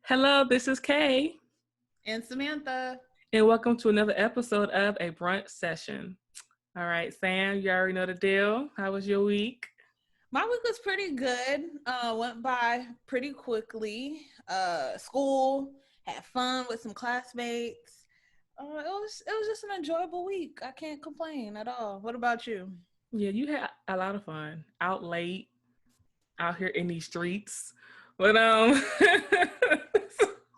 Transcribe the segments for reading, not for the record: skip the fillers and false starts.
Hello, this is Kay, And Samantha. and welcome to another episode of A Brunch Session. All right, Sam, you already know the deal. How was your week? My week was pretty good. Went by pretty quickly. School, had fun with some classmates. It was just an enjoyable week. I can't complain at all. What about you? Yeah, you had a lot of fun. Out late, out here in these streets. But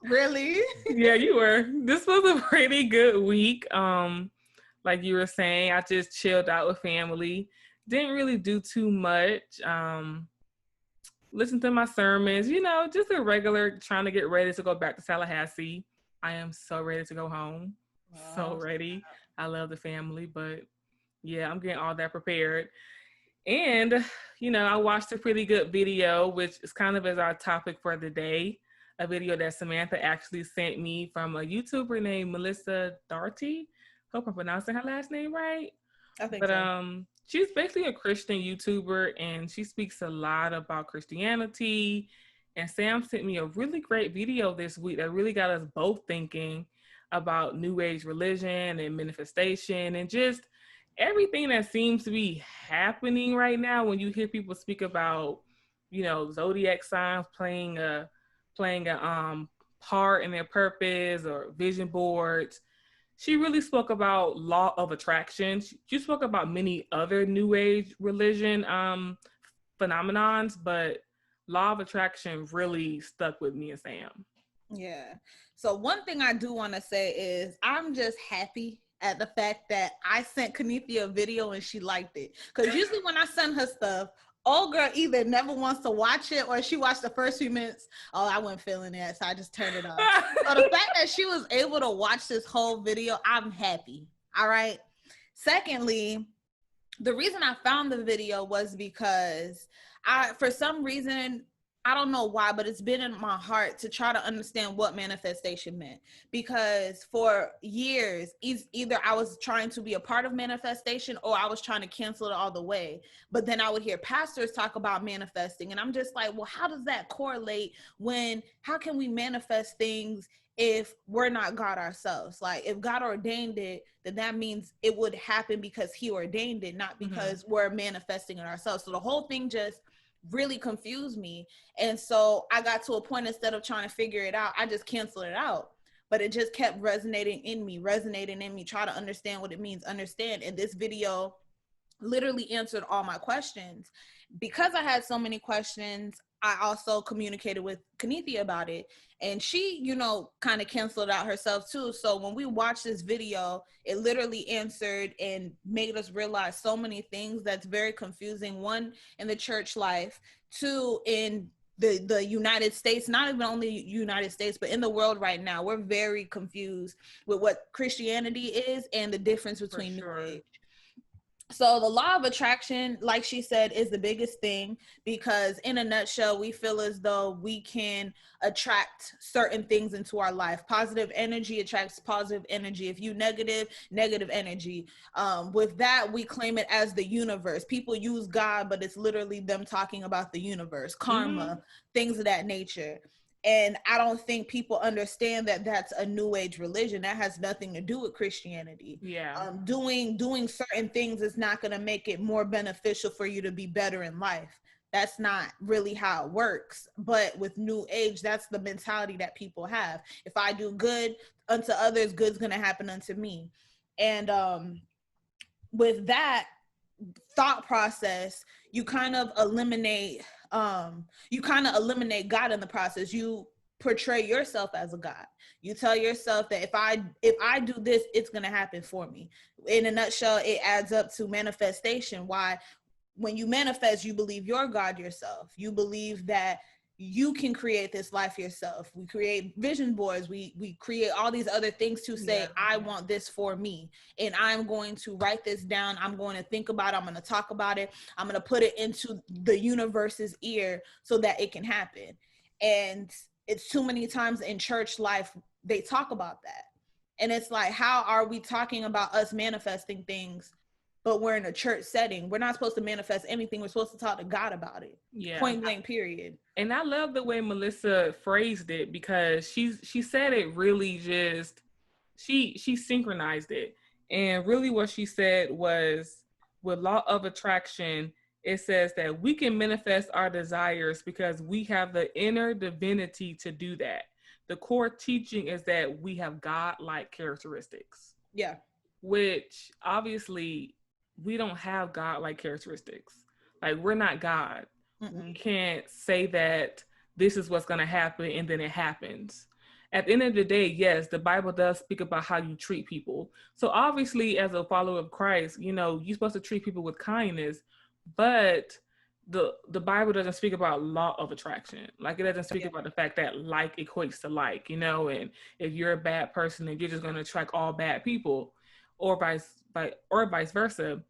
Really? yeah, you were. This was a pretty good week. Like you were saying, I just chilled out with family. Didn't really do too much. Listened to my sermons, just a regular trying to get ready to go back to Tallahassee. I am so ready to go home. So Wow. ready. I love the family, but yeah, I'm getting all that prepared. And, I watched a pretty good video, which is kind of as our topic for the day. A video that Samantha actually sent me from a YouTuber named Melissa Dougherty. Hope I'm pronouncing her last name right. I think But so. she's basically a Christian YouTuber, and she speaks a lot about Christianity. And Sam sent me a really great video this week that really got us both thinking about New Age religion and manifestation and just everything that seems to be happening right now when you hear people speak about, zodiac signs playing a part in their purpose or vision boards. She really spoke about law of attraction. She spoke about many other new age religion phenomenons, but law of attraction really stuck with me and Sam. Yeah. So one thing I do want to say is I'm just happy at the fact that I sent Kanithia a video and she liked it. Because usually when I send her stuff, old girl either never wants to watch it or she watched the first few minutes. Oh, I wasn't feeling it, so I just turned it off. So the fact that she was able to watch this whole video, I'm happy. All right. Secondly, the reason I found the video was because for some reason, I don't know why, but it's been in my heart to try to understand what manifestation meant. Because for years, either I was trying to be a part of manifestation or I was trying to cancel it all the way. But then I would hear pastors talk about manifesting. And I'm just like, well, how does that correlate how can we manifest things if we're not God ourselves? Like if God ordained it, then that means it would happen because he ordained it, not because we're manifesting it ourselves. So the whole thing just really confused me. And so I got to a point, instead of trying to figure it out, I just canceled it out. But it just kept resonating in me, try to understand what it means, understand. And this video literally answered all my questions. Because I had so many questions, I also communicated with Kanithia about it. And she, kind of canceled out herself too. So when we watched this video, it literally answered and made us realize so many things that's very confusing. One, in the church life. Two, in the United States, not even only United States, but in the world right now. We're very confused with what Christianity is and the difference between New Age. So the law of attraction, like she said, is the biggest thing, because in a nutshell, we feel as though we can attract certain things into our life. Positive energy attracts positive energy. If you negative energy. With that, we claim it as the universe. People use God, but it's literally them talking about the universe, karma, things of that nature. And I don't think people understand that that's a new age religion. That has nothing to do with Christianity. Yeah. Doing certain things is not going to make it more beneficial for you to be better in life. That's not really how it works. But with new age, that's the mentality that people have. If I do good unto others, good's going to happen unto me. And with that thought process, you kind of eliminate God in the process. You portray yourself as a God. You tell yourself that if I do this, it's going to happen for me. In a nutshell, it adds up to manifestation. Why? When you manifest, you believe you're God yourself. You believe that you can create this life yourself. We create vision boards. We create all these other things to say, I want this for me. And I'm going to write this down. I'm going to think about it. I'm going to talk about it. I'm going to put it into the universe's ear so that it can happen. And it's too many times in church life, they talk about that. And it's like, how are we talking about us manifesting things but we're in a church setting. We're not supposed to manifest anything. We're supposed to talk to God about it. Yeah. Point blank, period. And I love the way Melissa phrased it, because she said it really just, she synchronized it. And really what she said was, with law of attraction, it says that we can manifest our desires because we have the inner divinity to do that. The core teaching is that we have God-like characteristics. Yeah. Which obviously we don't have God-like characteristics. Like, we're not God. Mm-mm. We can't say that this is what's going to happen and then it happens. At the end of the day, yes, the Bible does speak about how you treat people. So obviously, as a follower of Christ, you know, you're supposed to treat people with kindness, but the Bible doesn't speak about law of attraction. Like, it doesn't speak about the fact that like equates to like, you know, and if you're a bad person, then you're just going to attract all bad people, or vice versa.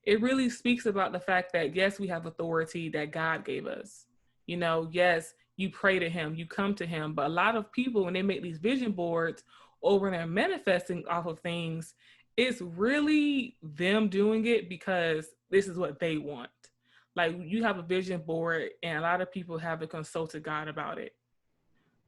It really speaks about the fact that, yes, we have authority that God gave us. You know, yes, you pray to him, you come to him. But a lot of people, when they make these vision boards or when they're manifesting off of things, it's really them doing it because this is what they want. Like, you have a vision board and a lot of people haven't consulted God about it.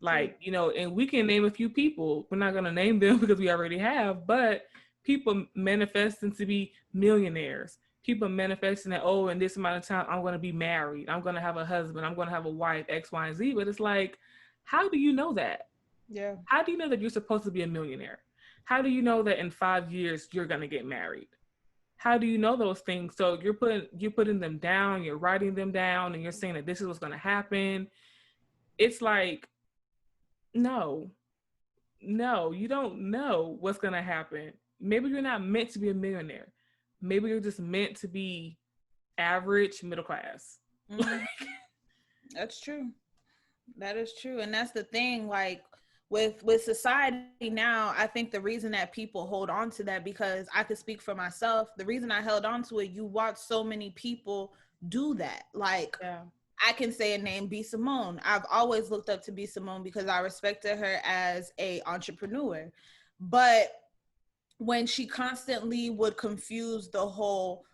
Like, you know, and we can name a few people. We're not going to name them because we already have, but people manifesting to be millionaires. People manifesting that, oh, in this amount of time, I'm going to be married. I'm going to have a husband. I'm going to have a wife, X, Y, and Z. But it's like, how do you know that? Yeah. How do you know that you're supposed to be a millionaire? How do you know that in 5 years, you're going to get married? How do you know those things? So you're putting them down, you're writing them down, and you're saying that this is what's going to happen. It's like, no, you don't know what's going to happen. Maybe you're not meant to be a millionaire. Maybe you're just meant to be average middle class. Mm-hmm. That's true. That is true. And that's the thing, like with society now, I think the reason that people hold on to that, because I could speak for myself, the reason I held on to it, you watch so many people do that. Like, I can say a name, B. Simone. I've always looked up to B. Simone because I respected her as a entrepreneur. But when she constantly would confuse the whole,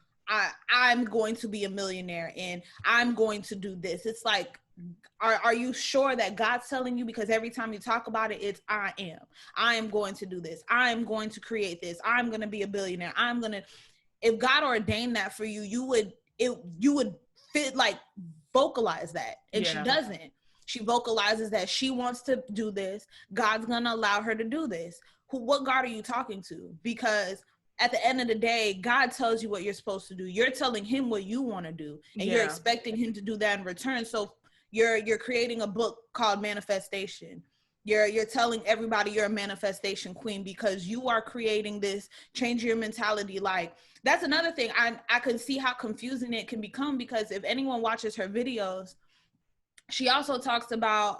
I'm going to be a millionaire and I'm going to do this. It's like, are you sure that God's telling you? Because every time you talk about it, it's I am going to do this. I'm going to create this. I'm going to be a billionaire. If God ordained that for you, you would fit, like, vocalize that. And she doesn't. She vocalizes that she wants to do this. God's going to allow her to do this. What God are you talking to? Because at the end of the day, God tells you what you're supposed to do. You're telling him what you want to do, and you're expecting him to do that in return. So you're creating a book called Manifestation. You're telling everybody you're a manifestation queen because you are creating this, change your mentality. Like, that's another thing. I can see how confusing it can become, because if anyone watches her videos, she also talks about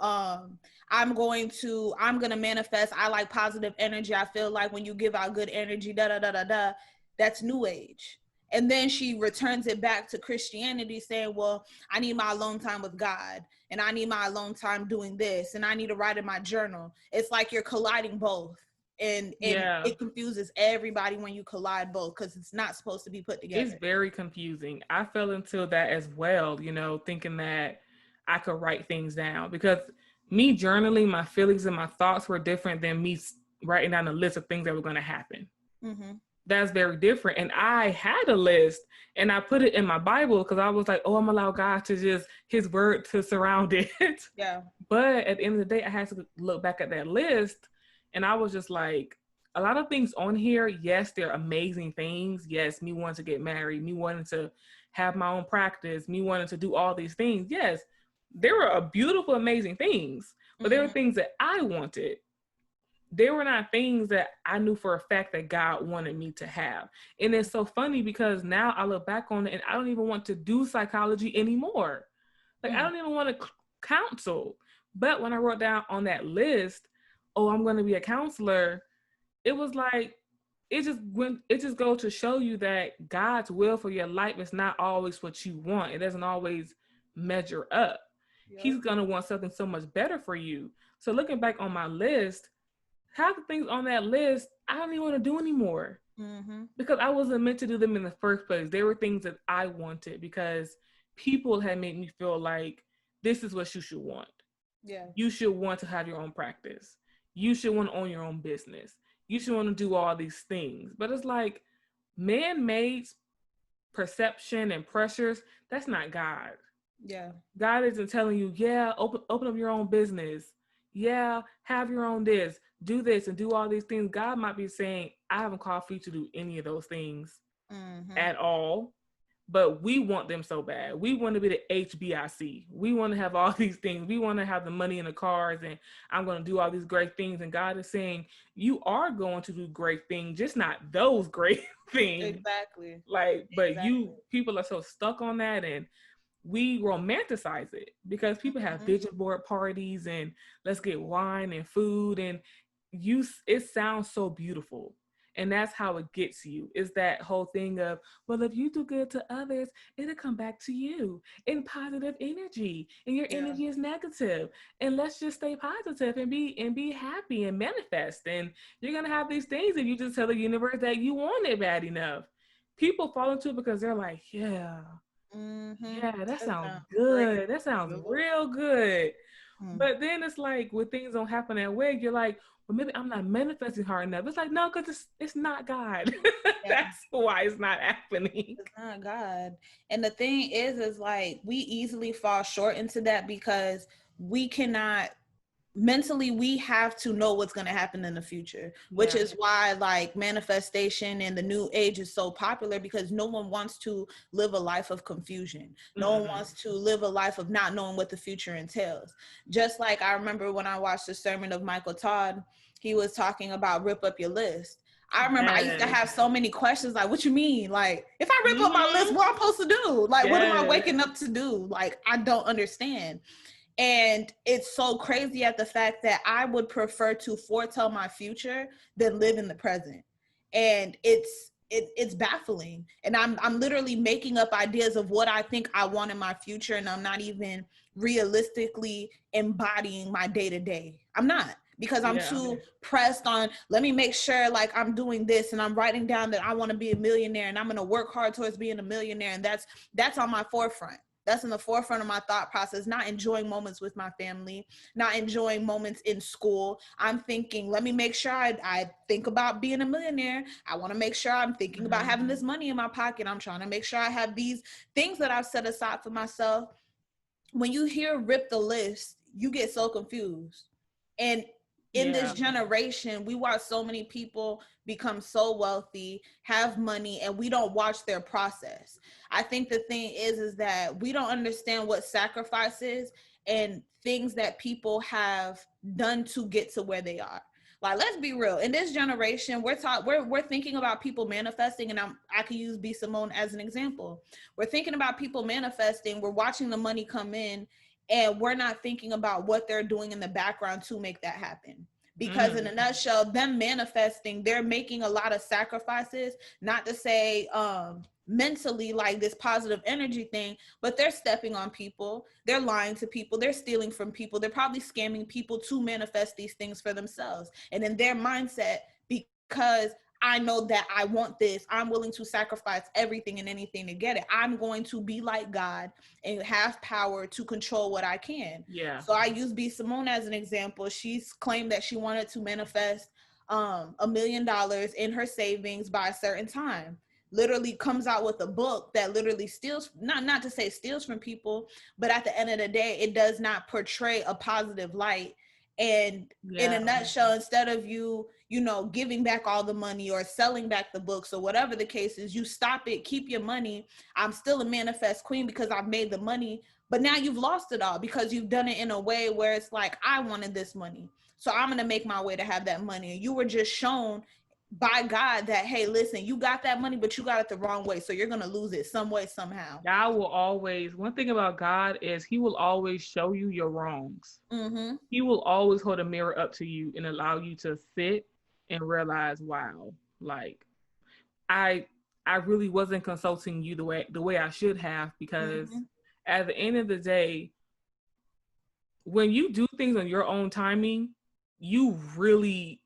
I'm gonna manifest. I like positive energy. I feel like when you give out good energy, that's new age. And then she returns it back to Christianity, saying, well, I need my alone time with God, and I need my alone time doing this, and I need to write in my journal. It's like you're colliding both. And it confuses everybody when you collide both, because it's not supposed to be put together. It's very confusing. I fell into that as well, you know, thinking that I could write things down, because me journaling, my feelings and my thoughts were different than me writing down a list of things that were going to happen. Mm-hmm. That's very different. And I had a list and I put it in my Bible because I was like, oh, I'm allow God to just, his word to surround it. Yeah. But at the end of the day, I had to look back at that list and I was just like, a lot of things on here, yes, they're amazing things. Yes, me wanting to get married, me wanting to have my own practice, me wanting to do all these things. Yes, there were beautiful, amazing things, but there were things that I wanted. They were not things that I knew for a fact that God wanted me to have. And it's so funny because now I look back on it and I don't even want to do psychology anymore. Like, I don't even want to counsel. But when I wrote down on that list, oh, I'm going to be a counselor, it was like, it just goes to show you that God's will for your life is not always what you want. It doesn't always measure up. Yep. He's going to want something so much better for you. So looking back on my list, half the things on that list, I don't even want to do anymore. because I wasn't meant to do them in the first place. They were things that I wanted because people had made me feel like this is what you should want. Yeah. You should want to have your own practice. You should want to own your own business. You should want to do all these things. But it's like man-made perception and pressures, that's not God. Yeah. God isn't telling you, yeah, open up your own business. Yeah, have your own this, do this and do all these things. God might be saying, I haven't called for you to do any of those things at all. But we want them so bad. We want to be the HBIC. We want to have all these things. We want to have the money in the cars and I'm going to do all these great things. And God is saying, you are going to do great things, just not those great things. Exactly. Like, but people are so stuck on that and we romanticize it because people have vision board parties and let's get wine and food and it sounds so beautiful. And that's how it gets you, is that whole thing of, well, if you do good to others, it'll come back to you in positive energy and your energy is negative. And let's just stay positive and be happy and manifest. And you're going to have these things if you just tell the universe that you want it bad enough. People fall into it because they're like, yeah, that sounds good. Great. That sounds real good. But then it's like when things don't happen that way, you're like, well, maybe I'm not manifesting hard enough. It's like, no, because it's not God. That's why it's not happening. It's not God. And the thing is like we easily fall short into that because we cannot mentally, we have to know what's going to happen in the future, which is why like manifestation and the new age is so popular because no one wants to live a life of confusion. No one wants to live a life of not knowing what the future entails. Just like I remember when I watched the sermon of Michael Todd, he was talking about rip up your list. I remember I used to have so many questions like, what you mean? Like, if I rip up my list, what am I supposed to do? Like, what am I waking up to do? Like, I don't understand. And it's so crazy at the fact that I would prefer to foretell my future than live in the present. And it's baffling. And I'm literally making up ideas of what I think I want in my future. And I'm not even realistically embodying my day-to-day. I'm not, because I'm too pressed on, let me make sure like I'm doing this and I'm writing down that I want to be a millionaire and I'm going to work hard towards being a millionaire. And that's on my forefront. That's in the forefront of my thought process, not enjoying moments with my family, not enjoying moments in school. I'm thinking, let me make sure I think about being a millionaire. I want to make sure I'm thinking about having this money in my pocket. I'm trying to make sure I have these things that I've set aside for myself. When you hear rip the list, you get so confused. And in this generation, we watch so many people become so wealthy, have money, and we don't watch their process. I think the thing is that we don't understand what sacrifice is and things that people have done to get to where they are. Like, let's be real. In this generation, we're thinking about people manifesting, and I can use B. Simone as an example. We're thinking about people manifesting. We're watching the money come in, and we're not thinking about what they're doing in the background to make that happen. Because in a nutshell, them manifesting, they're making a lot of sacrifices, not to say mentally like this positive energy thing, but they're stepping on people, they're lying to people, they're stealing from people, they're probably scamming people to manifest these things for themselves. And in their mindset, because I know that I want this, I'm willing to sacrifice everything and anything to get it. I'm going to be like God and have power to control what I can. Yeah. So I use B. Simone as an example. She's claimed that she wanted to manifest $1 million in her savings by a certain time. Literally comes out with a book that literally steals, not to say steals from people, but at the end of the day, it does not portray a positive light. And in a nutshell, instead of you giving back all the money or selling back the books or whatever the case is, you stop it, keep your money. I'm still a manifest queen because I've made the money, but now you've lost it all because you've done it in a way where it's like, I wanted this money, so I'm going to make my way to have that money. And you were just shown by God that, hey, listen, you got that money, but you got it the wrong way. So you're going to lose it some way, somehow. God will always, one thing about God is he will always show you your wrongs. He will always hold a mirror up to you and allow you to sit and realize, wow, like I really wasn't consulting you the way I should have, because at the end of the day, when you do things on your own timing, you really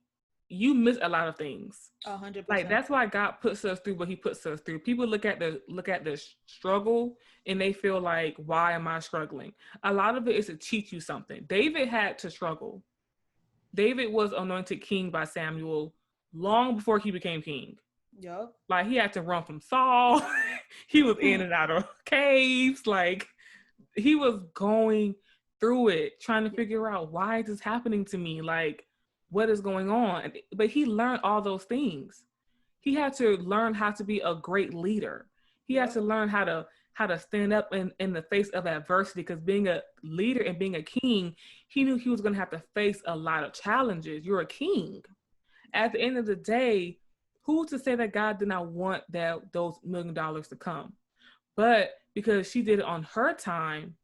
you miss a lot of things. 100%. Like, that's why God puts us through what he puts us through. People look at the struggle and they feel like, why am I struggling? A lot of it is to teach you something. David had to struggle. David was anointed king by Samuel long before he became king. Yep. Like, he had to run from Saul. He was in and out of caves. Like, he was going through it, trying to figure out, why is this happening to me? Like, what is going on? But he learned all those things. He had to learn how to be a great leader. He had to learn how to stand up in the face of adversity, because being a leader and being a king, he knew he was going to have to face a lot of challenges. You're a king. At the end of the day, who's to say that God did not want those $1 million to come? But because she did it on her time,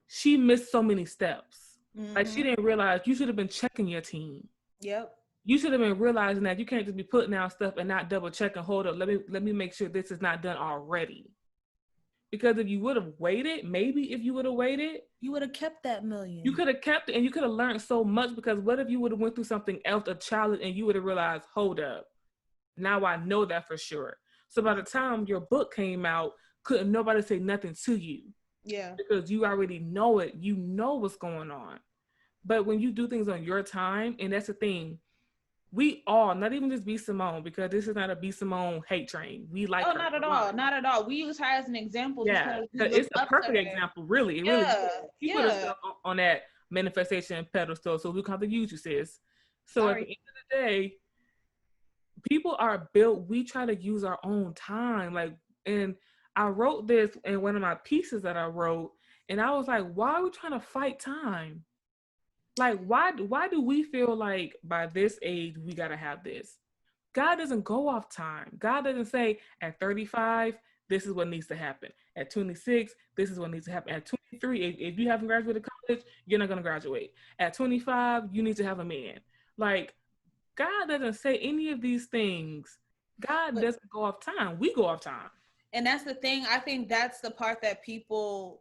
she missed so many steps. Mm-hmm. Like, she didn't realize you should have been checking your team. Yep. You should have been realizing that you can't just be putting out stuff and not double check and hold up. Let me make sure this is not done already. Because if you would have waited, maybe if you would have waited, you would have kept that $1 million. You could have kept it, and you could have learned so much. Because what if you would have went through something else, a challenge, and you would have realized, hold up, now I know that for sure. So by the time your book came out, couldn't nobody say nothing to you. Yeah. Because you already know it. You know what's going on. But when you do things on your time, and that's the thing, we all, not even just B. Simone, because this is not a B. Simone hate train. We like her. Not at all. Not at all. We use her as an example. Yeah, it's a perfect example, really. It really is. She put herself on that manifestation pedestal, so we have to use you, sis. So at the end of the day, people are built, we try to use our own time. Like, and I wrote this in one of my pieces that I wrote, and I was like, why are we trying to fight time? Like, why do we feel like by this age we gotta have this? God doesn't go off time. God doesn't say at 35, this is what needs to happen. At 26, this is what needs to happen. At 23, if you haven't graduated college, you're not gonna graduate. At 25, you need to have a man. Like, God doesn't say any of these things. God doesn't go off time. We go off time. And that's the thing. I think that's the part that people,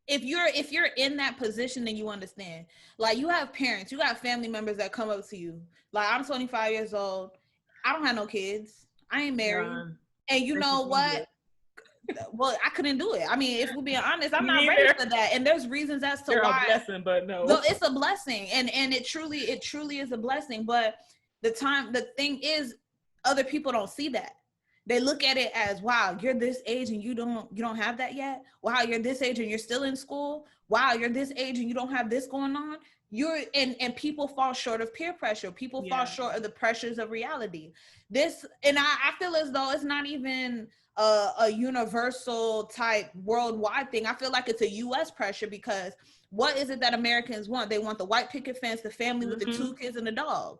if you're in that position, then you understand. Like, you have parents, you got family members that come up to you. Like, I'm 25 years old. I don't have no kids. I ain't married. And you know what? Well, I couldn't do it. I mean, if we're being honest, I'm not ready for that. And there's reasons as to why. It's a blessing, but no. It's a blessing. And it truly is a blessing. But the thing is, other people don't see that. They look at it as, wow, you're this age and you don't have that yet. Wow, you're this age and you're still in school. Wow, you're this age and you don't have this going on. And people fall short of peer pressure. People fall short of the pressures of reality. I feel as though it's not even a universal type worldwide thing. I feel like it's a U.S. pressure, because what is it that Americans want? They want the white picket fence, the family with the 2 kids and the dog.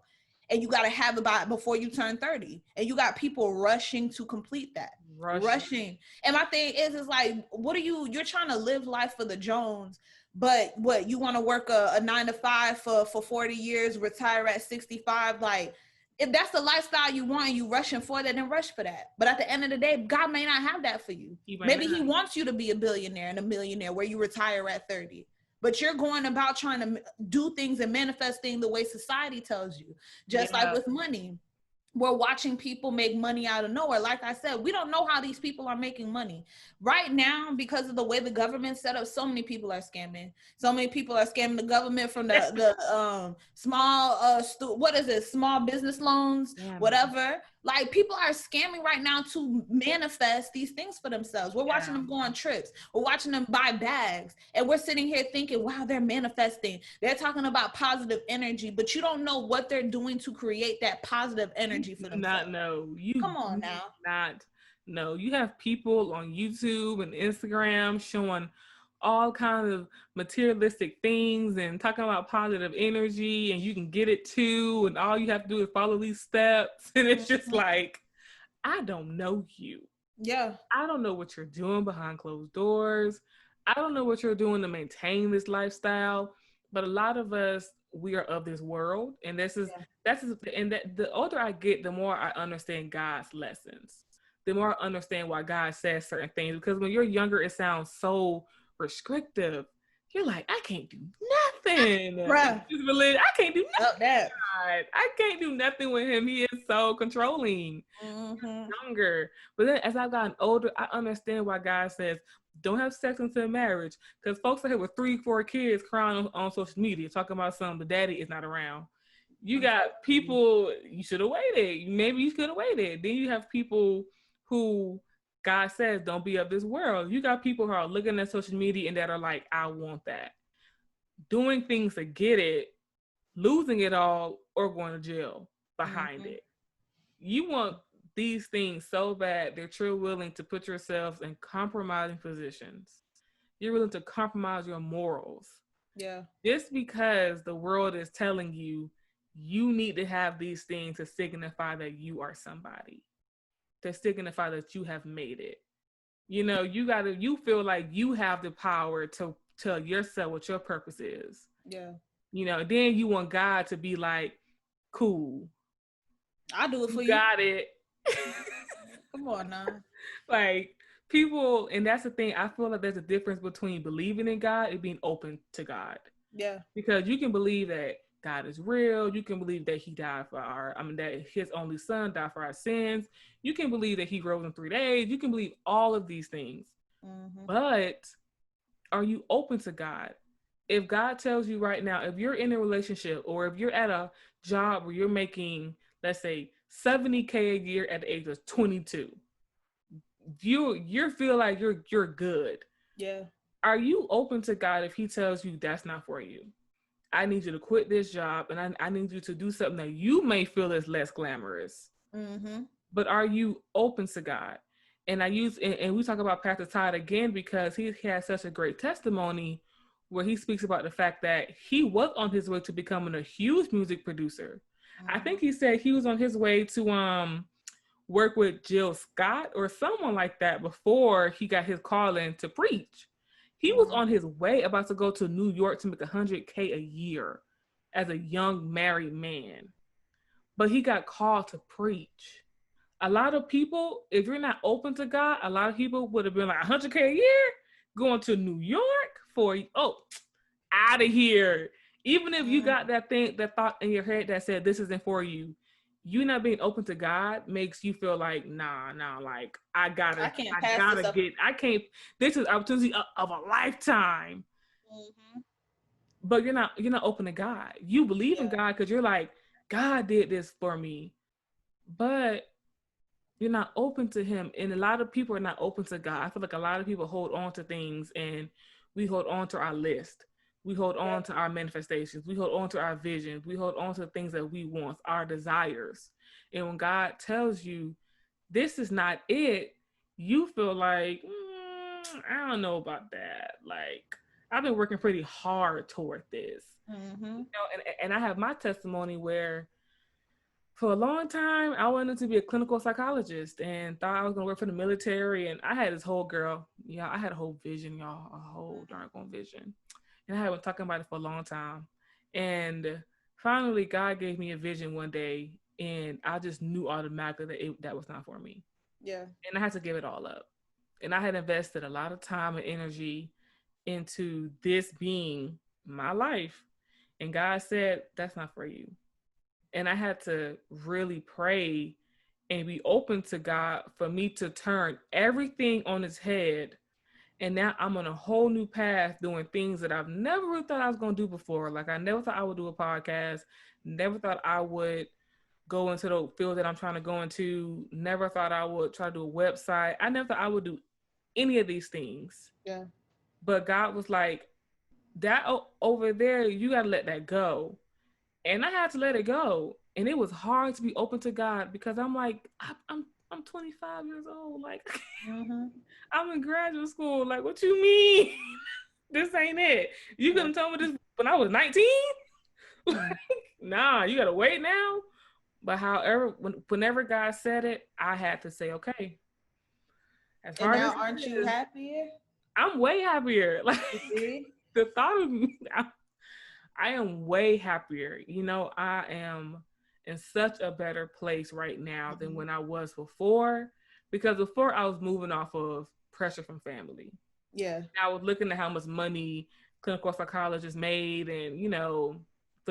And you got to have about before you turn 30. And you got people rushing to complete that. Rushing. And my thing is like, you're trying to live life for the Jones, but you want to work a 9 to 5 for 40 years, retire at 65. Like, if that's the lifestyle you want and you rushing for that, then rush for that. But at the end of the day, God may not have that for you. Maybe he wants you to be a billionaire and a millionaire where you retire at 30. But you're going about trying to do things and manifest things the way society tells you. Just like with money. We're watching people make money out of nowhere. Like I said, we don't know how these people are making money. Right now, because of the way the government's set up, so many people are scamming. So many people are scamming the government from the small business loans, whatever. Like, people are scamming right now to manifest these things for themselves. We're watching them go on trips. We're watching them buy bags. And we're sitting here thinking, wow, they're manifesting. They're talking about positive energy, but you don't know what they're doing to create that positive energy for themselves. Come on now. You have people on YouTube and Instagram showing all kinds of materialistic things and talking about positive energy, and you can get it too, and all you have to do is follow these steps. And it's just like, I don't know you. Yeah. I don't know what you're doing behind closed doors. I don't know what you're doing to maintain this lifestyle. But a lot of us, we are of this world, and the older I get, the more I understand God's lessons. The more I understand why God says certain things. Because when you're younger, it sounds so restrictive. You're like, I can't do nothing. Bruh. I can't do nothing. I can't do nothing with him. He is so controlling. Younger. But then as I've gotten older, I understand why God says don't have sex until marriage. Because folks are here with 3-4 kids crying on social media talking about something the daddy is not around. You got people, you should have waited. Maybe you could have waited. Then you have people who God says don't be of this world. You got people who are looking at social media and that are like, I want that. Doing things to get it, losing it all, or going to jail behind it. You want these things so bad that you're willing to put yourselves in compromising positions. You're willing to compromise your morals. Yeah. Just because the world is telling you you need to have these things to signify that you are somebody, to signify that you have made it. You know, you feel like you have the power to tell yourself what your purpose is. Yeah. You know, then you want God to be like, cool. I'll do it for you. Got it. Come on now. Like people, and that's the thing, I feel like there's a difference between believing in God and being open to God. Yeah. Because you can believe that God is real. You can believe that he died for that his only son died for our sins. You can believe that he rose in 3 days. You can believe all of these things. But are you open to God? If God tells you right now, if you're in a relationship or if you're at a job where you're making, let's say, $70K a year at the age of 22, you feel like you're good. Yeah. Are you open to God if he tells you that's not for you? I need you to quit this job and I need you to do something that you may feel is less glamorous. But are you open to God? And and we talk about Pastor Todd again because he has such a great testimony where he speaks about the fact that he was on his way to becoming a huge music producer. I think he said he was on his way to work with Jill Scott or someone like that before he got his calling to preach. He was on his way about to go to New York to make $100K a year as a young married man. But he got called to preach. A lot of people, if you're not open to God, a lot of people would have been like $100K a year going to New York for, out of here. Even if you got that thought in your head that said this isn't for you, you not being open to God makes you feel like, nah, like I can't, this is opportunity of a lifetime. But you're not open to God. You believe in God because you're like, God did this for me. But you're not open to him. And a lot of people are not open to God. I feel like a lot of people hold on to things and we hold on to our list. We hold on to our manifestations. We hold on to our visions. We hold on to the things that we want, our desires. And when God tells you, this is not it, you feel like, I don't know about that. Like, I've been working pretty hard toward this. You know, and I have my testimony where for a long time, I wanted to be a clinical psychologist and thought I was going to work for the military. And I had this whole I had a whole vision, y'all, a whole darn vision. And I had been talking about it for a long time. And finally, God gave me a vision one day, and I just knew automatically that was not for me. Yeah. And I had to give it all up. And I had invested a lot of time and energy into this being my life. And God said, that's not for you. And I had to really pray and be open to God for me to turn everything on its head. And now I'm on a whole new path doing things that I've never really thought I was going to do before. Like I never thought I would do a podcast. Never thought I would go into the field that I'm trying to go into. Never thought I would try to do a website. I never thought I would do any of these things. Yeah. But God was like, that over there, you got to let that go. And I had to let it go. And it was hard to be open to God because I'm like, I'm 25 years old. Like, I'm in graduate school. Like, what you mean? This ain't it. You couldn't tell me this when I was 19? Nah, you got to wait now. But however, whenever God said it, I had to say, okay. As hard and now, aren't you happier? I'm way happier. Like, the thought of me, I am way happier. You know, I am in such a better place right now than when I was before, because before I was moving off of pressure from family. Yeah. I was looking at how much money clinical psychologists made and, you know,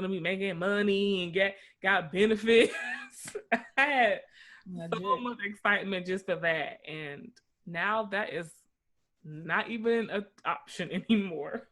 gonna be making money and got benefits. I had so much excitement just for that. And now that is not even an option anymore.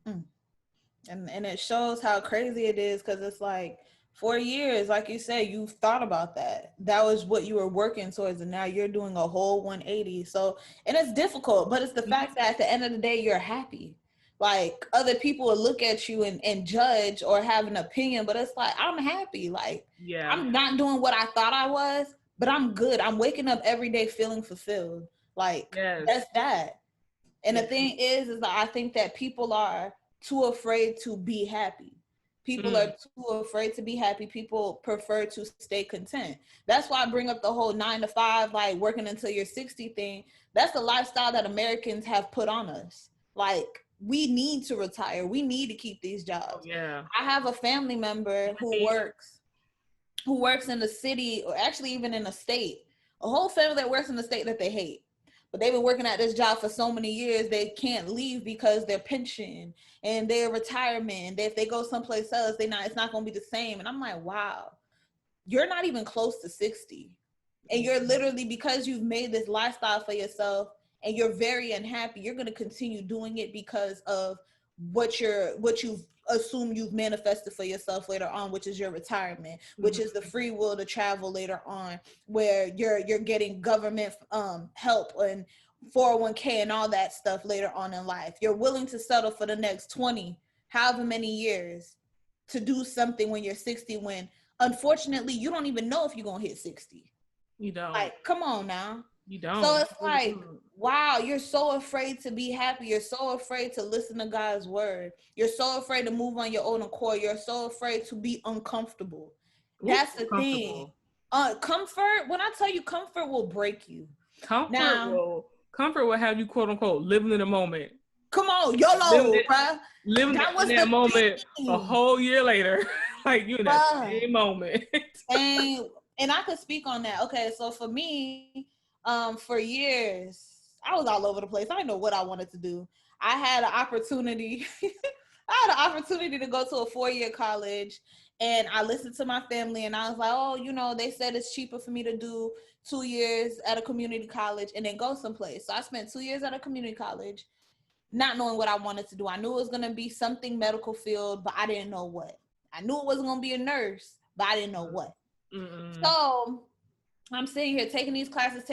And it shows how crazy it is, because it's like 4 years, like you said, you've thought about that. That was what you were working towards, and now you're doing a whole 180. So, and it's difficult, but it's the fact that at the end of the day, you're happy. Like, other people will look at you and judge or have an opinion, but it's like, I'm happy. Like, I'm not doing what I thought I was, but I'm good. I'm waking up every day feeling fulfilled. Like, that's that. And the thing is that I think that people are too afraid to be happy. People are too afraid to be happy. People prefer to stay content. That's why I bring up the whole 9 to 5, like working until you're 60 thing. That's the lifestyle that Americans have put on us. Like, we need to retire. We need to keep these jobs. I have a family member who works in the city, or actually even in a state, a whole family that works in the state that they hate. But they've been working at this job for so many years, they can't leave because their pension and their retirement. If they go someplace else, it's not going to be the same. And I'm like, wow, you're not even close to 60. And you're literally, because you've made this lifestyle for yourself and you're very unhappy, you're going to continue doing it because of what you've assumed you've manifested for yourself later on, which is your retirement, which is the free will to travel later on, where you're getting government help and 401k and all that stuff later on in life. You're willing to settle for the next 20, however many years, to do something when you're 60, when unfortunately you don't even know if you're gonna hit 60. You don't. Like, come on now. You don't. So it's like, wow, you're so afraid to be happy. You're so afraid to listen to God's word. You're so afraid to move on your own accord. You're so afraid to be uncomfortable. That's the thing. Comfort, when I tell you, comfort will break you. Comfort will have you, quote unquote, living in the moment. Come on, YOLO, bruh. Living in that moment a whole year later. Like, you in that same moment. And I could speak on that. Okay, so for me, for years, I was all over the place. I didn't know what I wanted to do. I had an opportunity. To go to a 4-year college, and I listened to my family, and I was like, oh, they said it's cheaper for me to do 2 years at a community college and then go someplace. So I spent 2 years at a community college, not knowing what I wanted to do. I knew it was going to be something medical field, but I didn't know what. I knew it wasn't going to be a nurse, but I didn't know what. So I'm sitting here taking these classes,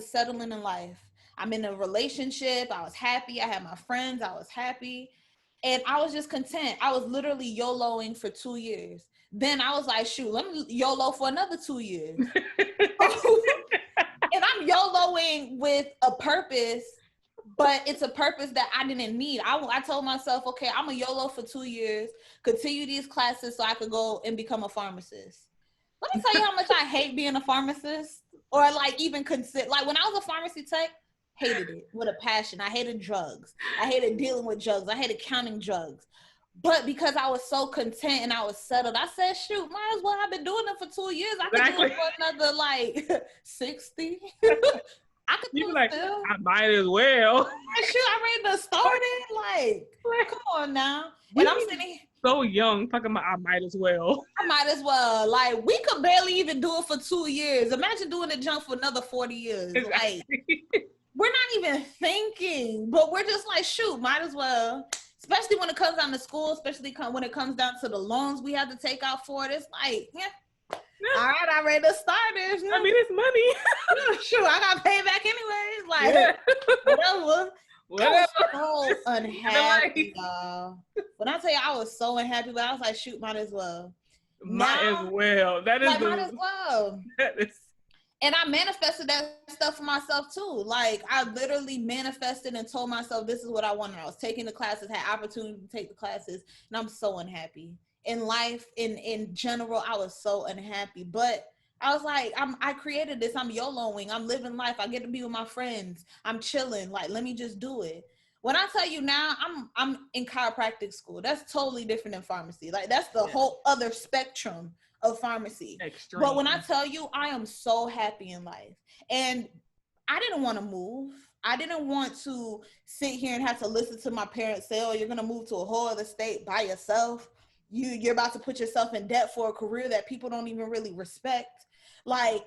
settling in life. I'm in a relationship. I was happy. I had my friends. I was happy. And I was just content. I was literally YOLOing for 2 years. Then I was like, shoot, let me YOLO for another 2 years. And I'm YOLOing with a purpose, but it's a purpose that I didn't need. I told myself, okay, I'm a YOLO for 2 years, continue these classes so I could go and become a pharmacist. Let me tell you how much I hate being a pharmacist, or like even consider, like when I was a pharmacy tech, hated it with a passion. I hated drugs. I hated dealing with drugs. I hated counting drugs. But because I was so content and I was settled, I said, shoot, might as well. I've been doing it for 2 years. I could do it for another like 60. I could do it still. I might as well. Shoot, I'm ready to start it. Like, come on now. And I'm sitting here so young, talking about I might as well. I might as well. Like, we could barely even do it for 2 years. Imagine doing the jump for another 40 years. Like, we're not even thinking, but we're just like, shoot, might as well. Especially when it comes down to school, especially when it comes down to the loans we have to take out for it. It's like, all right, I'm ready to start this. I mean, it's money. Shoot, I got paid back anyways. Like, whatever. I was so unhappy, y'all. When I tell you I was so unhappy, but I was like, shoot, might as well. Might as well. That is might as well. And I manifested that stuff for myself too. Like, I literally manifested and told myself this is what I wanted. I was taking the classes, had opportunity to take the classes, and I'm so unhappy. In life, in general, I was so unhappy. But I was like, I created this. I'm YOLOing. I'm living life. I get to be with my friends. I'm chilling. Like, let me just do it. When I tell you now, I'm in chiropractic school. That's totally different than pharmacy. Like, that's the whole other spectrum of pharmacy. Extreme. But when I tell you, I am so happy in life. And I didn't want to move. I didn't want to sit here and have to listen to my parents say, oh, you're going to move to a whole other state by yourself. you're about to put yourself in debt for a career that people don't even really respect. Like,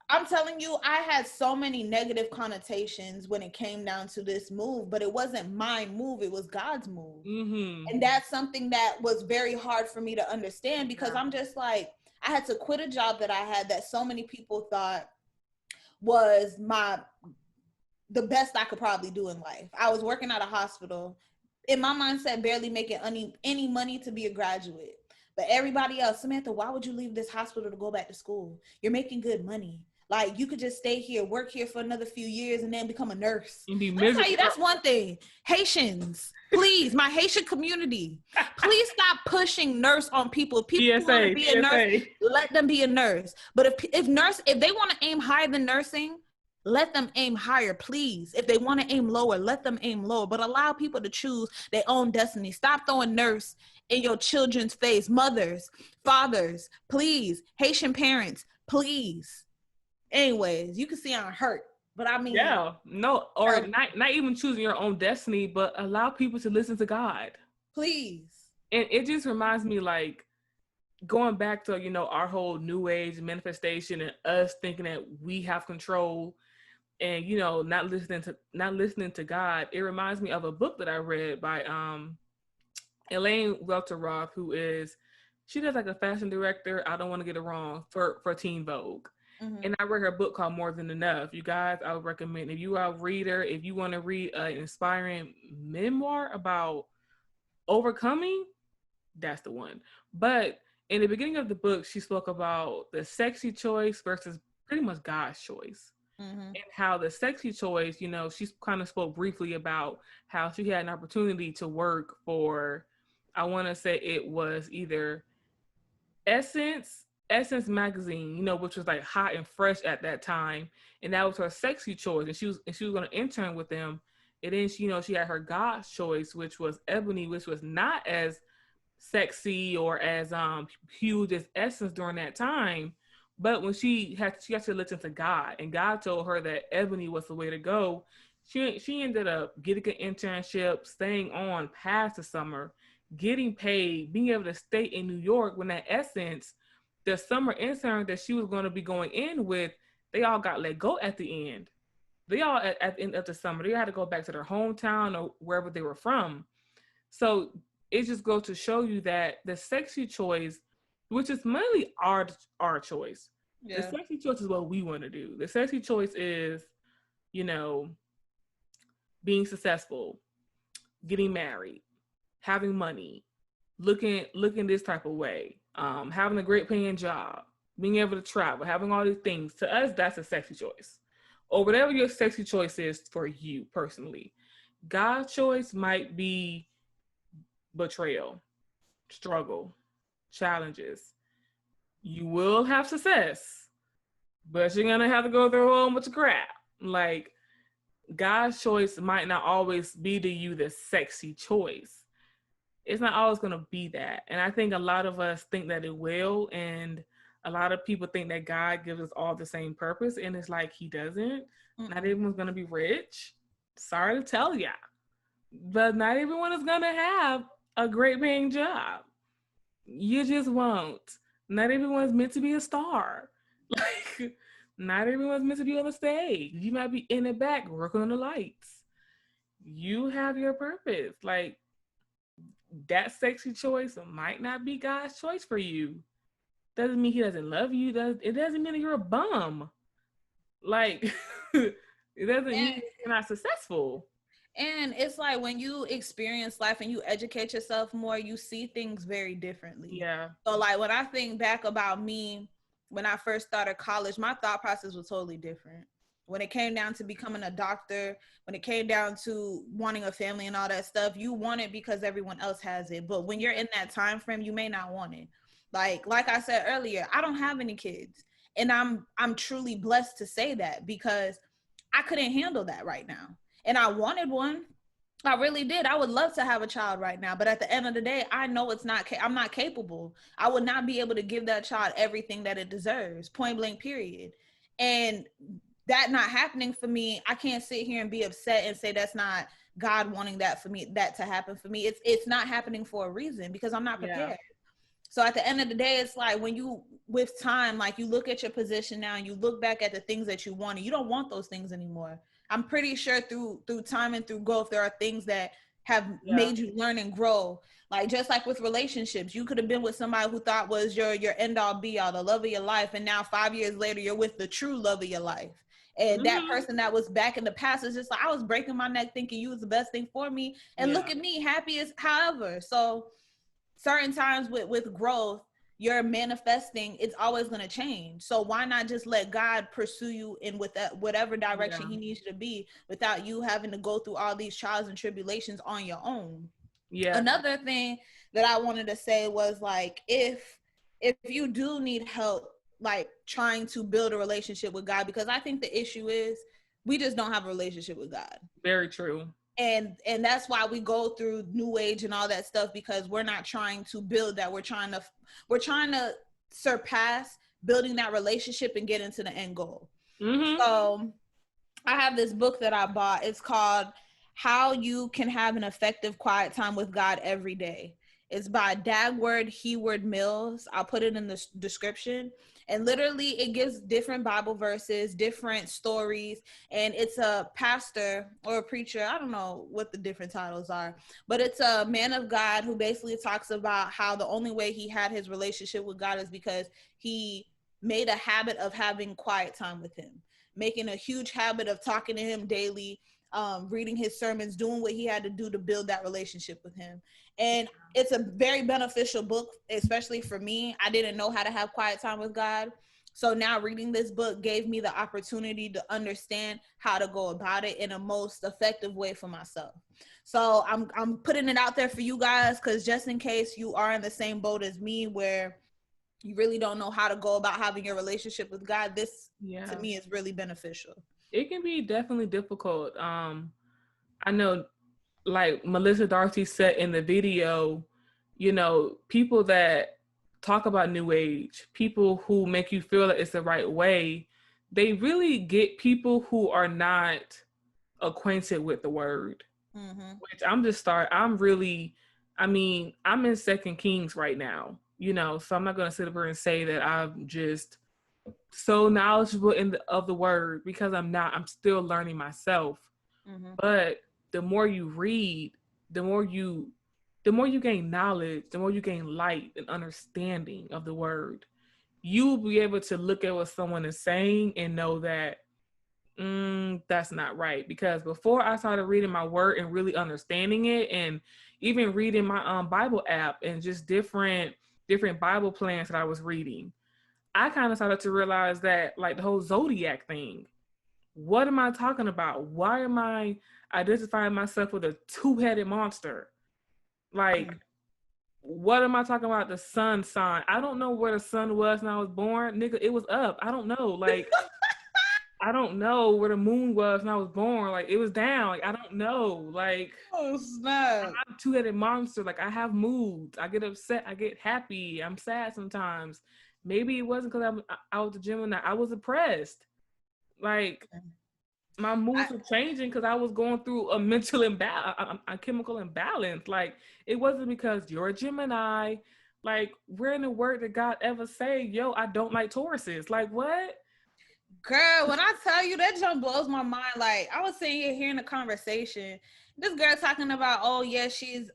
I'm telling you, I had so many negative connotations when it came down to this move, but it wasn't my move, it was God's move. Mm-hmm. And that's something that was very hard for me to understand, because I'm just like, I had to quit a job that I had that so many people thought was the best I could probably do in life. I was working at a hospital, in my mindset, barely making any money to be a graduate. But everybody else, Samantha, why would you leave this hospital to go back to school? You're making good money. Like, you could just stay here, work here for another few years, and then become a nurse. And be Let me miserable. tell you, that's one thing. Haitians, please, my Haitian community, please stop pushing nurse on people. If people want to be a nurse, let them be a nurse. But if they want to aim higher than nursing, let them aim higher, please. If they want to aim lower, let them aim lower. But allow people to choose their own destiny. Stop throwing nurse in your children's face. Mothers, fathers, please. Haitian parents, please. Anyways, you can see I'm hurt, but I mean, yeah, no, or not even choosing your own destiny, but allow people to listen to God, please. And it just reminds me, like, going back to, you know, our whole new age manifestation and us thinking that we have control, and, you know, not listening to God. It reminds me of a book that I read by Elaine Welteroth, she does like a fashion director. I don't want to get it wrong, for Teen Vogue. Mm-hmm. And I read her book called More Than Enough. You guys, I would recommend, if you are a reader, if you want to read an inspiring memoir about overcoming, that's the one. But in the beginning of the book, she spoke about the sexy choice versus pretty much God's choice. Mm-hmm. And how the sexy choice, you know, she kind of spoke briefly about how she had an opportunity to work for, I want to say it was either Essence magazine, you know, which was like hot and fresh at that time, and that was her sexy choice, and she was going to intern with them. And then she, you know, she had her God's choice, which was Ebony, which was not as sexy or as huge as Essence during that time. But when she had to listen to God, and God told her that Ebony was the way to go, she ended up getting an internship, staying on past the summer, getting paid, being able to stay in New York. When that Essence, the summer intern that she was going to be going in with, they all got let go at the end. They all, at the end of the summer, they had to go back to their hometown or wherever they were from. So it just goes to show you that the sexy choice, which is mainly our choice. Yeah. The sexy choice is what we want to do. The sexy choice is, you know, being successful, getting married, having money, looking this type of way, having a great paying job, being able to travel, having all these things. To us, that's a sexy choice. Or whatever your sexy choice is for you personally. God's choice might be betrayal, struggle, challenges. You will have success, but you're going to have to go through a whole bunch of crap. Like, God's choice might not always be to you the sexy choice. It's not always going to be that. And I think a lot of us think that it will. And a lot of people think that God gives us all the same purpose. And it's like, he doesn't. Mm-mm. Not everyone's going to be rich. Sorry to tell ya. But not everyone is going to have a great paying job. You just won't. Not everyone's meant to be a star. Like, not everyone's meant to be on the stage. You might be in the back working on the lights. You have your purpose. Like, that sexy choice might not be God's choice for you. Doesn't mean he doesn't love you. It doesn't mean that you're a bum. Like, it doesn't mean you're not successful. And it's like, when you experience life and you educate yourself more, you see things very differently. Yeah. So like, when I think back about me, when I first started college, my thought process was totally different. When it came down to becoming a doctor, when it came down to wanting a family and all that stuff, you want it because everyone else has it. But when you're in that time frame, you may not want it. Like I said earlier, I don't have any kids. And I'm truly blessed to say that, because I couldn't handle that right now. And I wanted one. I really did. I would love to have a child right now. But at the end of the day, I know I'm not capable. I would not be able to give that child everything that it deserves, point blank, period. And that not happening for me, I can't sit here and be upset and say that's not God wanting that for me, that to happen for me. It's not happening for a reason because I'm not prepared. Yeah. So at the end of the day, it's like when you, with time, like you look at your position now and you look back at the things that you wanted, you don't want those things anymore. I'm pretty sure through time and through growth, there are things that have made you learn and grow. Like just like with relationships, you could have been with somebody who thought was your end all be all, the love of your life, and now 5 years later, you're with the true love of your life. And that person that was back in the past is just like, I was breaking my neck thinking you was the best thing for me, and look at me, happy as however. So certain times with growth, you're manifesting, it's always going to change. So why not just let God pursue you in with that whatever direction he needs you to be, without you having to go through all these trials and tribulations on your own. Another thing that I wanted to say was like, if you do need help like trying to build a relationship with God, because I think the issue is we just don't have a relationship with God. Very true. And that's why we go through new age and all that stuff, because we're not trying to build that. We're trying to surpass building that relationship and get into the end goal. So I have this book that I bought. It's called How You Can Have an Effective Quiet Time with God Every Day. It's by Heward-Mills. I'll put it in the description. And literally it gives different Bible verses, different stories. And it's a pastor or a preacher. I don't know what the different titles are, but it's a man of God who basically talks about how the only way he had his relationship with God is because he made a habit of having quiet time with him, making a huge habit of talking to him daily, reading his sermons, doing what he had to do to build that relationship with him. And it's a very beneficial book, especially for me. I didn't know how to have quiet time with God. So now reading this book gave me the opportunity to understand how to go about it in a most effective way for myself. So I'm putting it out there for you guys, because just in case you are in the same boat as me where you really don't know how to go about having your relationship with God, this to me is really beneficial. It can be definitely difficult. I know, like Melissa Dougherty said in the video, you know, people that talk about new age, people who make you feel that it's the right way, they really get people who are not acquainted with the word. Which I'm in Second Kings right now, you know, so I'm not going to sit up here and say that I'm just so knowledgeable of the word, because I'm not. I'm still learning myself. But the more you read, the more you gain knowledge, the more you gain light and understanding of the word. You'll be able to look at what someone is saying and know that that's not right. Because before I started reading my word and really understanding it, and even reading my Bible app and just different Bible plans that I was reading, I kind of started to realize that, like, the whole zodiac thing. What am I talking about? Why am I identifying myself with a two-headed monster? Like, what am I talking about? The sun sign. I don't know where the sun was when I was born. Nigga, it was up. I don't know. Like, I don't know where the moon was when I was born. Like, it was down. Like, I don't know. Like, oh snap. I'm a two-headed monster. Like, I have moods. I get upset. I get happy. I'm sad sometimes. Maybe it wasn't because I was a Gemini. I was oppressed. Like, my moods were changing because I was going through a mental imbalance, a chemical imbalance. Like, it wasn't because you're a Gemini. Like, where in the word did God ever say, yo, I don't like Tauruses? Like, what? Girl, when I tell you, that jump blows my mind. Like, I was sitting here hearing a conversation. This girl talking about, oh yeah, she's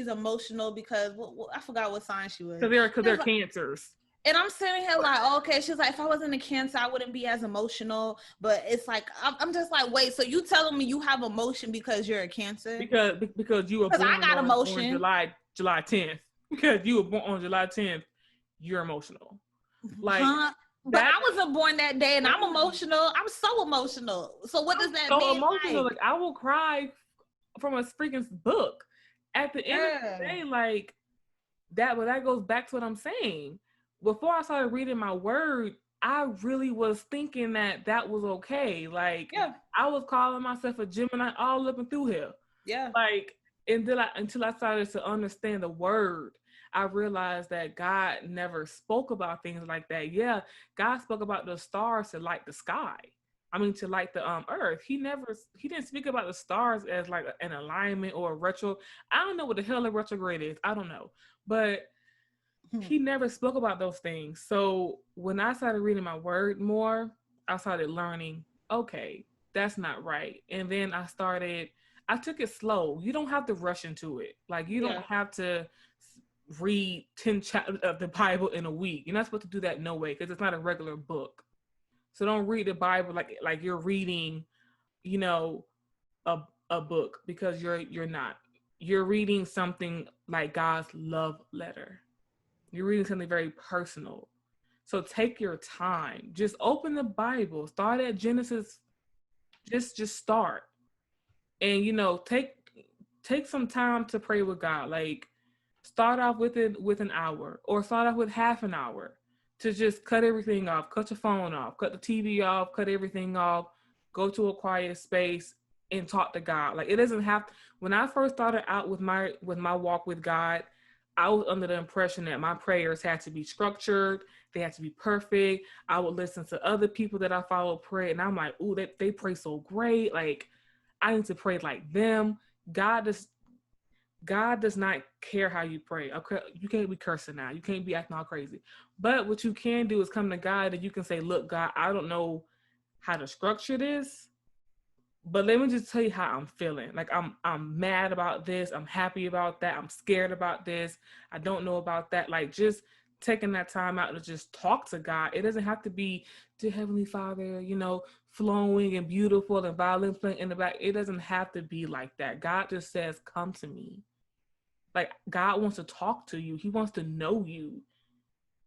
emotional because I forgot what sign she was. Because they're cancers. And I'm sitting here like, okay, she's like, if I wasn't a Cancer, I wouldn't be as emotional. But it's like, I'm just like, wait, so you telling me you have emotion because you're a Cancer? Because you were born I got emotion on July 10th. Because you were born on July 10th, you're emotional. Like, but I wasn't born that day, and I'm emotional. I'm so emotional. So what does that mean? So emotional. Like, I will cry from a freaking book. At the end of the day, like, that, but that goes back to what I'm saying. Before I started reading my word, I really was thinking that was okay. Like, I was calling myself a Gemini all up and through here. Yeah. Like, until I started to understand the word, I realized that God never spoke about things like that. Yeah, God spoke about the stars to light the sky. to light the earth. He didn't speak about the stars as like an alignment or a retro. I don't know what the hell a retrograde is. I don't know. But he never spoke about those things. So when I started reading my word more, I started learning, okay, that's not right. And then I took it slow. You don't have to rush into it. Like, you don't have to read 10 chapters of the Bible in a week. You're not supposed to do that, no way, because it's not a regular book. So don't read the Bible like you're reading, a book, because you're not. You're reading something like God's love letter. You're reading something very personal. So take your time. Just open the Bible. Start at Genesis. Just start. And take some time to pray with God. Like, start off with an hour, or start off with half an hour, to just cut everything off, cut your phone off, cut the TV off, cut everything off, go to a quiet space and talk to God. Like, it doesn't have to, when I first started out with my walk with God, I was under the impression that my prayers had to be structured, they had to be perfect. I would listen to other people that I follow pray, and I'm like, ooh, they pray so great. Like, I need to pray like them. God does not care how you pray. Okay, you can't be cursing now. You can't be acting all crazy. But what you can do is come to God, and you can say, look, God, I don't know how to structure this, but let me just tell you how I'm feeling. Like, I'm mad about this. I'm happy about that. I'm scared about this. I don't know about that. Like, just taking that time out to just talk to God. It doesn't have to be, dear Heavenly Father, flowing and beautiful and violin playing in the back. It doesn't have to be like that. God just says, come to me. Like, God wants to talk to you. He wants to know you.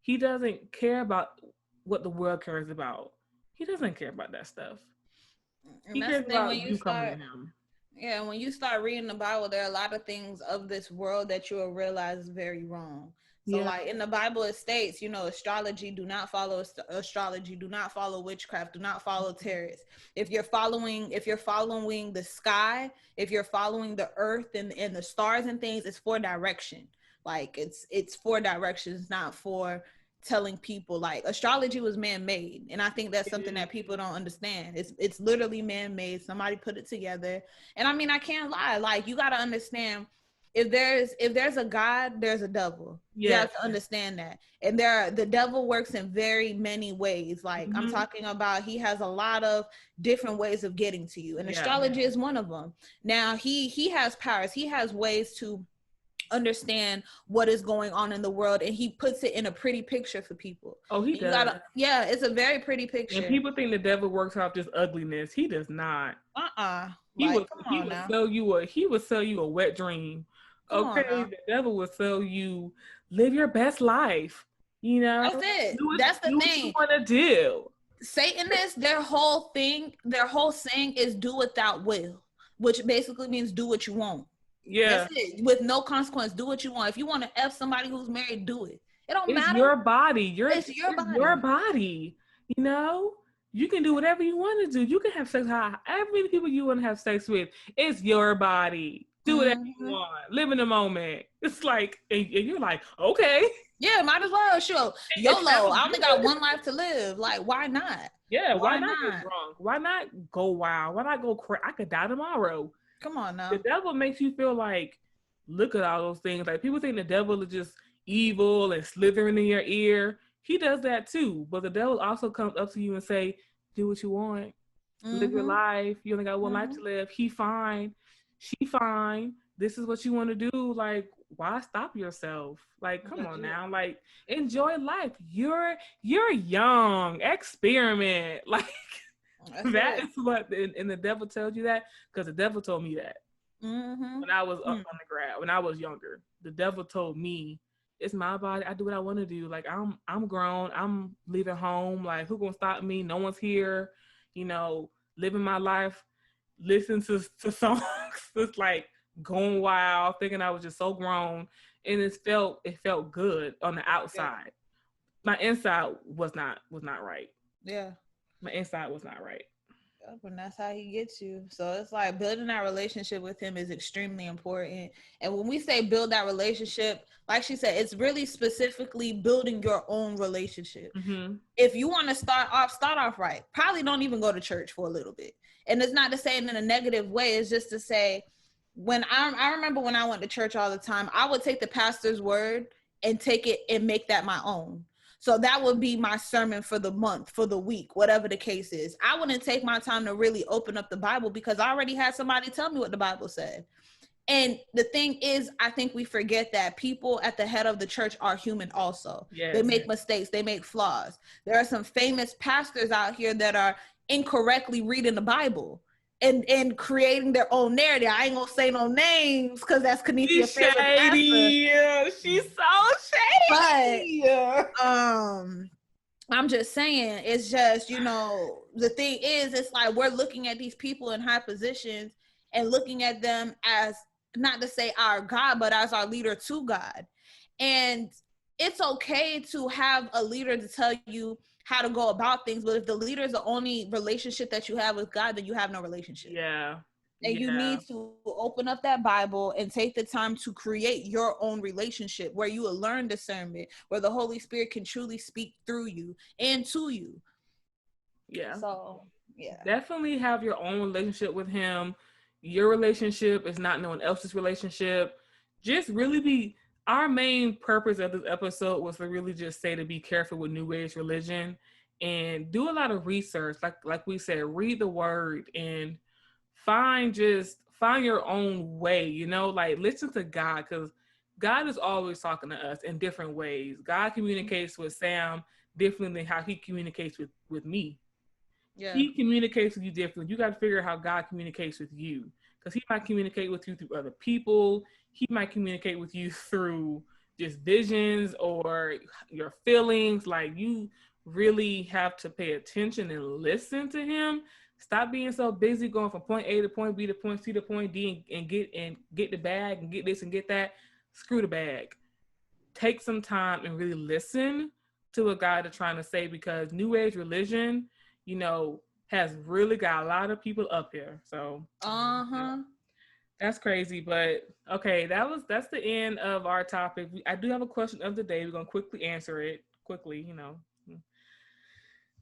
He doesn't care about what the world cares about. He doesn't care about that stuff. And he that's cares the thing, about you coming to him. Yeah, when you start reading the Bible, there are a lot of things of this world that you will realize is very wrong. So, like, in the Bible, it states, astrology, do not follow astrology, do not follow witchcraft, do not follow tarot. If you're following the sky, if you're following the earth and the stars and things, it's for direction. Like, it's for directions, not for telling people. Like, astrology was man-made, and I think that's something that people don't understand. It's literally man-made. Somebody put it together. And I mean, I can't lie, like, you got to understand, if there's a God, there's a devil. You have to understand that. And the devil works in very many ways. Like, I'm talking about, he has a lot of different ways of getting to you, and astrology is one of them. Now, he has powers. He has ways to understand what is going on in the world, and he puts it in a pretty picture for people. Oh, he does. It's a very pretty picture. And people think the devil works out just ugliness. He does not. He would sell you a wet dream. Okay, the devil would sell you, live your best life. That's it. That's the thing. What you want to do. Satanists, their whole saying is do without will, which basically means do what you want. Yeah. That's it. With no consequence. Do what you want. If you want to F somebody who's married, do it. It don't matter. It's your body. It's your body. You can do whatever you want to do. You can have sex with however many people you want to have sex with. It's your body. Do whatever you want. Live in the moment. It's like, and you're like, okay. Yeah, might as well. Sure. YOLO. I only got one life to live. Like, why not? Yeah, why not get drunk? Why not go wild? Why not go crazy? I could die tomorrow. Come on now. The devil makes you feel like, look at all those things. Like, people think the devil is just evil and slithering in your ear. He does that too. But the devil also comes up to you and say, do what you want. Live your life. You only got one life to live. He fine. She fine. This is what you want to do. Like, why stop yourself? Like, come on now. Like, enjoy life. You're young. Experiment. Like, that is what, and the devil tells you that, because the devil told me that when I was undergrad, when I was younger. The devil told me, it's my body. I do what I want to do. Like, I'm grown. I'm leaving home. Like, who gonna stop me? No one's here. Living my life, listen to songs. It's like going wild, thinking I was just so grown, and it felt good on the outside. My inside was not right. Yeah. My inside was not right. Yep, and that's how he gets you. So it's like building that relationship with him is extremely important. And when we say build that relationship, like she said, it's really specifically building your own relationship. Mm-hmm. If you want to start off right. Probably don't even go to church for a little bit. And it's not to say it in a negative way. It's just to say, when I remember when I went to church all the time, I would take the pastor's word and take it and make that my own. So that would be my sermon for the month, for the week, whatever the case is. I wouldn't take my time to really open up the Bible because I already had somebody tell me what the Bible said. And the thing is, I think we forget that people at the head of the church are human also. Yes. They make mistakes. They make flaws. There are some famous pastors out here that are incorrectly reading the Bible and creating their own narrative. I ain't gonna say no names because that's Kenefia's favorite pastor. Yeah, she's so shady. But I'm just saying, it's just, you know, the thing is, it's like we're looking at these people in high positions and looking at them as, not to say our God, but as our leader to God. And it's okay to have a leader to tell you how to go about things, but if the leader is the only relationship that you have with God, then you have no relationship. Yeah. And you need to open up that Bible and take the time to create your own relationship where you will learn discernment, where the Holy Spirit can truly speak through you and to you. Yeah. So, yeah. Definitely have your own relationship with him. Your relationship is not no one else's relationship. Just really be, our main purpose of this episode was to really just say to be careful with New Age religion and do a lot of research. Like we said, read the word and find your own way, you know, like listen to God, because God is always talking to us in different ways. God communicates with Sam differently than how he communicates with me. Yeah. He communicates with you differently. You got to figure out how God communicates with you, because he might communicate with you through other people. He might communicate with you through just visions or your feelings. Like, you really have to pay attention and listen to him. Stop being so busy going from point A to point B to point C to point D and get the bag and get this and get that. Screw the bag. Take some time and really listen to what God is trying to say, because New Age religion, you know, has really got a lot of people up here. So that's crazy. But okay, that's the end of our topic. I do have a question of the day. We're gonna quickly answer it. Quickly, you know.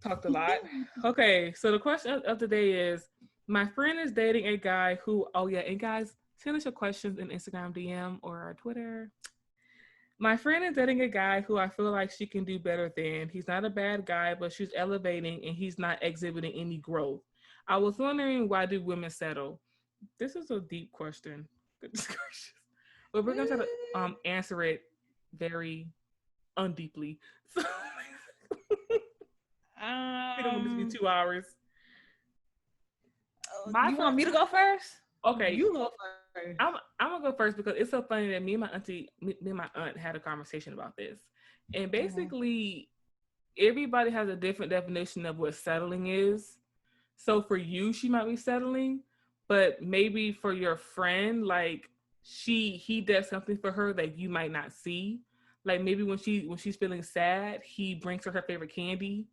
Talked a lot. Okay, so the question of the day is, my friend is dating a guy who, and guys, send us your questions in Instagram DM or our Twitter. My friend is dating a guy who I feel like she can do better than. He's not a bad guy, but she's elevating and he's not exhibiting any growth. I was wondering, why do women settle? This is a deep question. But we're going to try to answer it very undeeply. So it will just be 2 hours. You want me to go first? Okay. You go first. I'm gonna go first because it's so funny that me and my aunt had a conversation about this. And basically everybody has a different definition of what settling is. So for you, she might be settling, but maybe for your friend, like he does something for her that you might not see. Like maybe when she's feeling sad, he brings her favorite candy,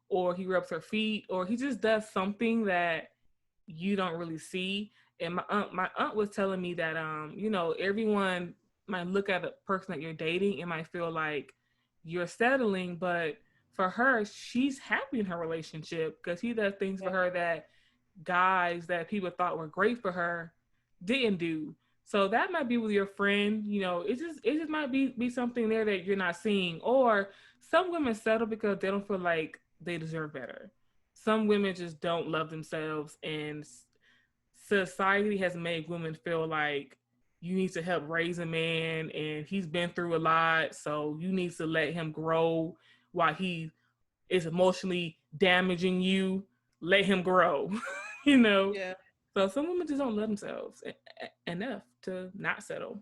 or he rubs her feet, or he just does something that you don't really see. And my aunt was telling me that you know, everyone might look at the person that you're dating and might feel like you're settling, but for her, she's happy in her relationship because he does things for her that guys that people thought were great for her didn't do. So that might be with your friend, you know, it just might be something there that you're not seeing. Or some women settle because they don't feel like they deserve better. Some women just don't love themselves, and society has made women feel like you need to help raise a man and he's been through a lot, so you need to let him grow while he is emotionally damaging you. Let him grow. You know. Yeah. So some women just don't love themselves enough to not settle.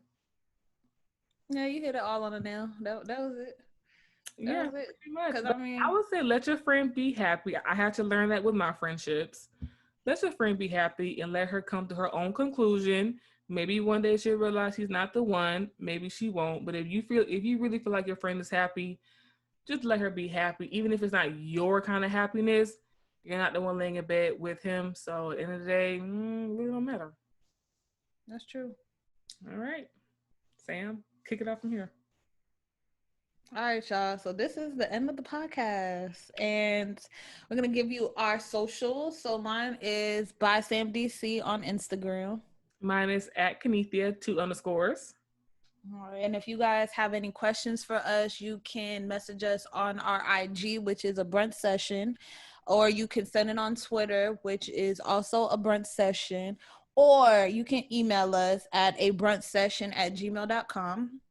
Yeah, you hit it all on the nail. That was it. That was it. Pretty much. But I would say let your friend be happy. I had to learn that with my friendships. Let your friend be happy and let her come to her own conclusion. Maybe one day she'll realize he's not the one. Maybe she won't. But if you really feel like your friend is happy, just let her be happy. Even if it's not your kind of happiness, You're not the one laying in bed with him. So at the end of the day, it really don't matter. That's true. All right. Sam, kick it off from here. All right, y'all. So this is the end of the podcast, and we're gonna give you our socials. So mine is by Sam DC on Instagram. Mine is at Kenethia, 2 underscores. All right, and if you guys have any questions for us, you can message us on our IG, which is a brunch session, or you can send it on Twitter, which is also a brunch session, or you can email us at abrunchsession@gmail.com.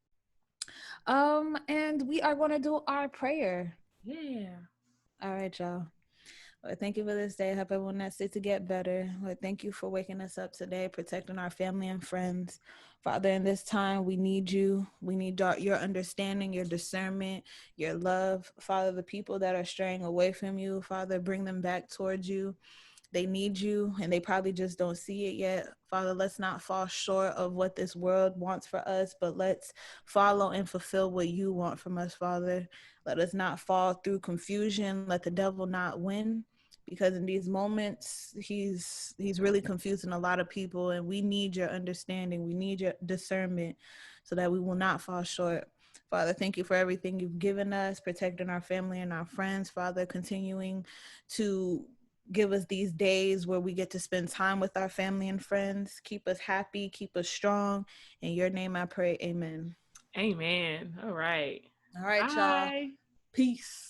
And we are going to do our prayer. Yeah. All right, y'all. Lord, thank you for this day. I hope everyone that's sick to get better. Lord, thank you for waking us up today, protecting our family and friends. Father, in this time, we need you. We need your understanding, your discernment, your love. Father, the people that are straying away from you, Father, bring them back towards you. They need you and they probably just don't see it yet. Father, let's not fall short of what this world wants for us, but let's follow and fulfill what you want from us, Father. Let us not fall through confusion. Let the devil not win, because in these moments he's really confusing a lot of people, and we need your understanding. We need your discernment so that we will not fall short. Father, thank you for everything you've given us, protecting our family and our friends. Father, continuing to give us these days where we get to spend time with our family and friends. Keep us happy, keep us strong. In your name I pray, amen. Amen. All right. All right, y'all. Bye. Peace.